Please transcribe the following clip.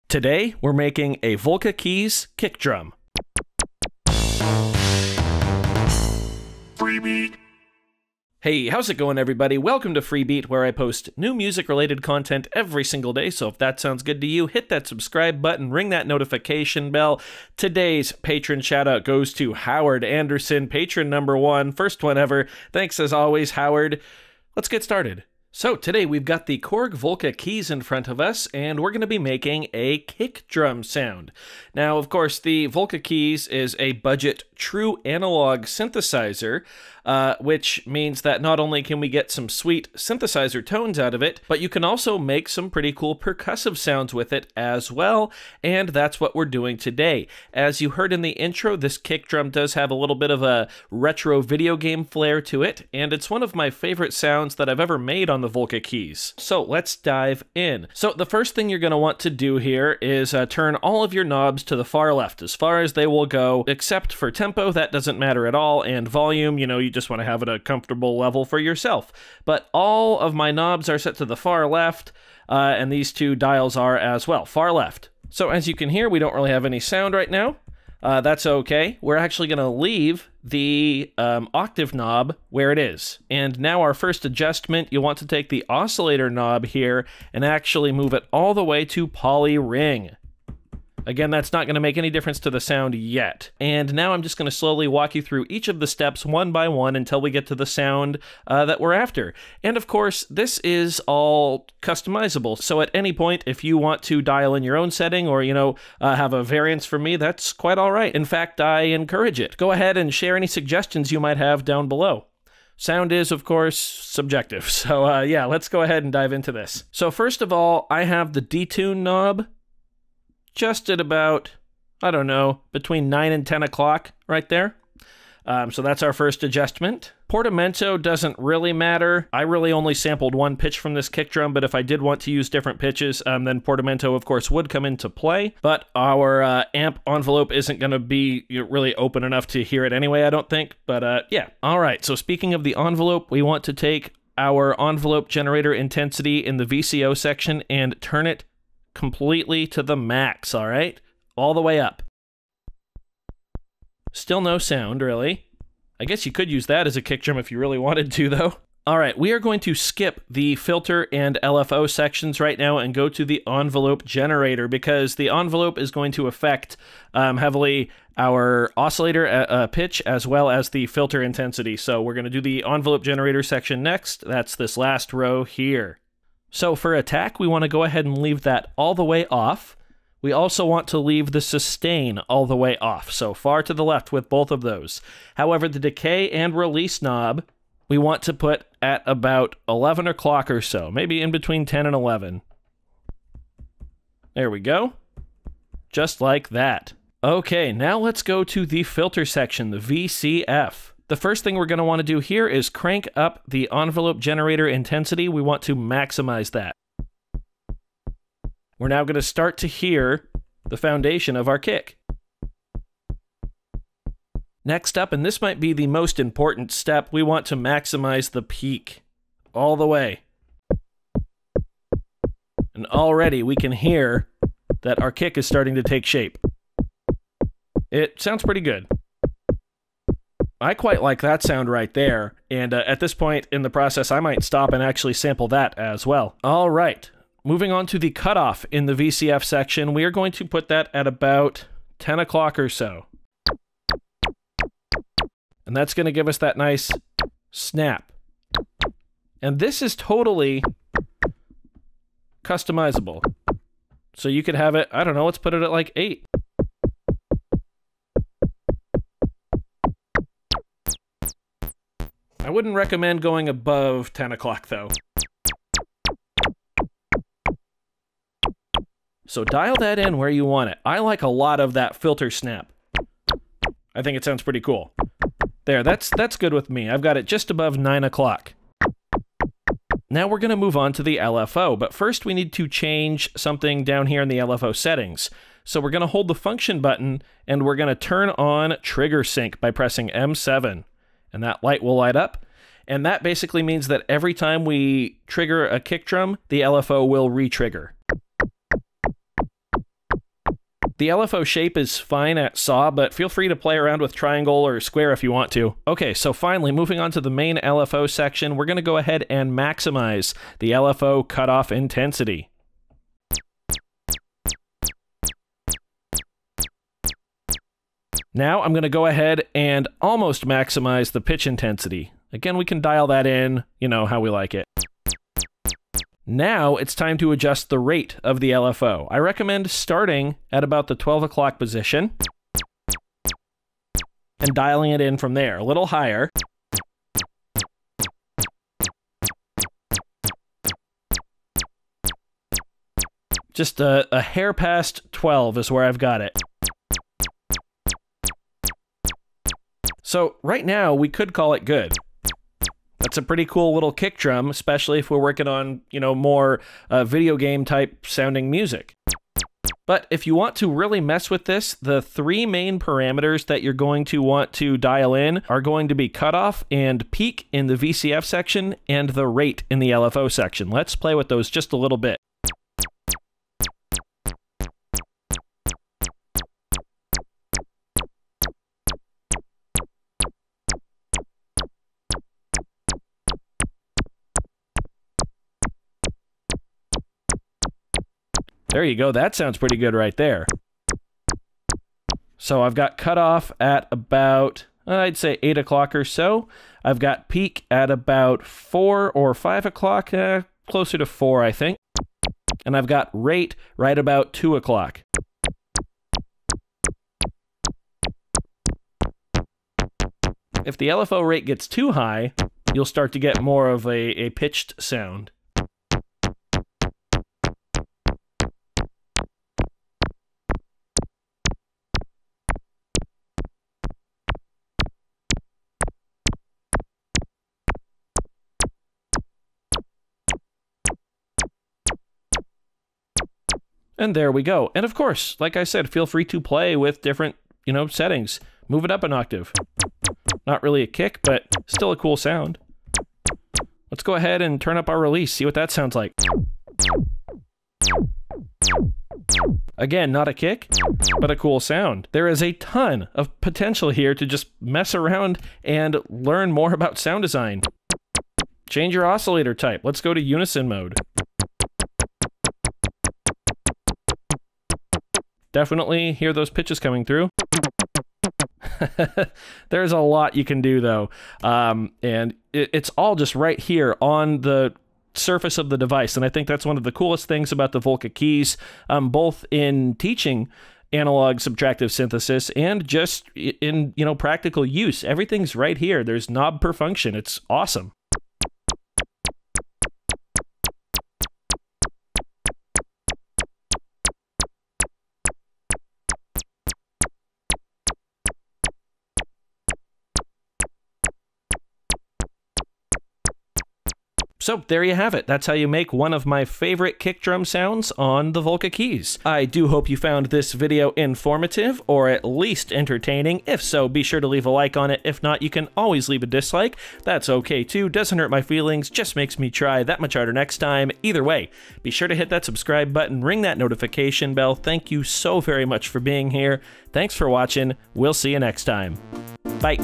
Today, we're making a Volca Keys kick drum. Freebie. Hey, how's it going, everybody? Welcome to Freebeat, where I post new music-related content every single day, so if that sounds good to you, hit that subscribe button, ring that notification bell. Today's patron shout-out goes to Howard Anderson, patron number 1, first one ever. Thanks as always, Howard. Let's get started. So today we've got the Korg Volca Keys in front of us, and we're going to be making a kick drum sound. Now, of course, the Volca Keys is a budget true analog synthesizer, which means that not only can we get some sweet synthesizer tones out of it, but you can also make some pretty cool percussive sounds with it as well, and that's what we're doing today. As you heard in the intro, this kick drum does have a little bit of a retro video game flair to it, and it's one of my favorite sounds that I've ever made on the Volca Keys. So let's dive in. So the first thing you're going to want to do here is turn all of your knobs to the far left, as far as they will go, except for tempo, that doesn't matter at all, and volume, you just want to have it a comfortable level for yourself. But all of my knobs are set to the far left, and these two dials are as well, far left. So as you can hear, we don't really have any sound right now. That's okay. We're actually going to leave the octave knob where it is. And now our first adjustment, you want to take the oscillator knob here and actually move it all the way to poly ring. Again, that's not going to make any difference to the sound yet. And now I'm just going to slowly walk you through each of the steps one by one until we get to the sound that we're after. And of course, this is all customizable. So at any point, if you want to dial in your own setting or, have a variance for me, that's quite all right. In fact, I encourage it. Go ahead and share any suggestions you might have down below. Sound is, of course, subjective. So yeah, let's go ahead and dive into this. So first of all, I have the detune knob just at about, I don't know, between 9 and 10 o'clock right there. So that's our first adjustment. Portamento doesn't really matter. I really only sampled one pitch from this kick drum, but if I did want to use different pitches, then portamento, of course, would come into play. But our amp envelope isn't going to be really open enough to hear it anyway, I don't think. But yeah. All right, so speaking of the envelope, we want to take our envelope generator intensity in the VCO section and turn it completely to the max, all right? All the way up. Still no sound, really. I guess you could use that as a kick drum if you really wanted to, though. All right, we are going to skip the filter and LFO sections right now and go to the envelope generator because the envelope is going to affect heavily our oscillator pitch as well as the filter intensity. So we're going to do the envelope generator section next. That's this last row here. So for attack, we want to go ahead and leave that all the way off. We also want to leave the sustain all the way off, so far to the left with both of those. However, the decay and release knob, we want to put at about 11 o'clock or so, maybe in between 10 and 11. There we go. Just like that. Okay, now let's go to the filter section, the VCF. The first thing we're going to want to do here is crank up the envelope generator intensity. We want to maximize that. We're now going to start to hear the foundation of our kick. Next up, and this might be the most important step, we want to maximize the peak all the way. And already we can hear that our kick is starting to take shape. It sounds pretty good. I quite like that sound right there, and at this point in the process, I might stop and actually sample that as well. All right, moving on to the cutoff in the VCF section, we are going to put that at about 10 o'clock or so. And that's going to give us that nice snap. And this is totally customizable. So you could have it, I don't know, let's put it at like 8. I wouldn't recommend going above 10 o'clock, though. So dial that in where you want it. I like a lot of that filter snap. I think it sounds pretty cool. There, that's good with me. I've got it just above 9 o'clock. Now we're going to move on to the LFO, but first we need to change something down here in the LFO settings. So we're going to hold the function button, and we're going to turn on trigger sync by pressing M7. And that light will light up. And that basically means that every time we trigger a kick drum, the LFO will re-trigger. The LFO shape is fine at saw, but feel free to play around with triangle or square if you want to. Okay, so finally, moving on to the main LFO section, we're going to go ahead and maximize the LFO cutoff intensity. Now I'm going to go ahead and almost maximize the pitch intensity. Again, we can dial that in, you know, how we like it. Now it's time to adjust the rate of the LFO. I recommend starting at about the 12 o'clock position and dialing it in from there, a little higher. Just a hair past 12 is where I've got it. So right now we could call it good. That's a pretty cool little kick drum, especially if we're working on, you know, more video game type sounding music. But if you want to really mess with this, the three main parameters that you're going to want to dial in are going to be cutoff and peak in the VCF section and the rate in the LFO section. Let's play with those just a little bit. There you go, that sounds pretty good right there. So I've got cutoff at about, I'd say 8 o'clock or so. I've got peak at about 4 or 5 o'clock, closer to 4, I think. And I've got rate right about 2 o'clock. If the LFO rate gets too high, you'll start to get more of a pitched sound. And there we go. And of course, like I said, feel free to play with different, you know, settings. Move it up an octave. Not really a kick, but still a cool sound. Let's go ahead and turn up our release, see what that sounds like. Again, not a kick, but a cool sound. There is a ton of potential here to just mess around and learn more about sound design. Change your oscillator type. Let's go to unison mode. Definitely hear those pitches coming through. There's a lot you can do though. And it's all just right here on the surface of the device. And I think that's one of the coolest things about the Volca Keys, both in teaching analog subtractive synthesis and just in, you know, practical use. Everything's right here. There's knob per function. It's awesome. So there you have it. That's how you make one of my favorite kick drum sounds on the Volca Keys. I do hope you found this video informative or at least entertaining. If so, be sure to leave a like on it. If not, you can always leave a dislike. That's okay too. Doesn't hurt my feelings, just makes me try that much harder next time. Either way, be sure to hit that subscribe button, ring that notification bell. Thank you so very much for being here. Thanks for watching. We'll see you next time. Bye.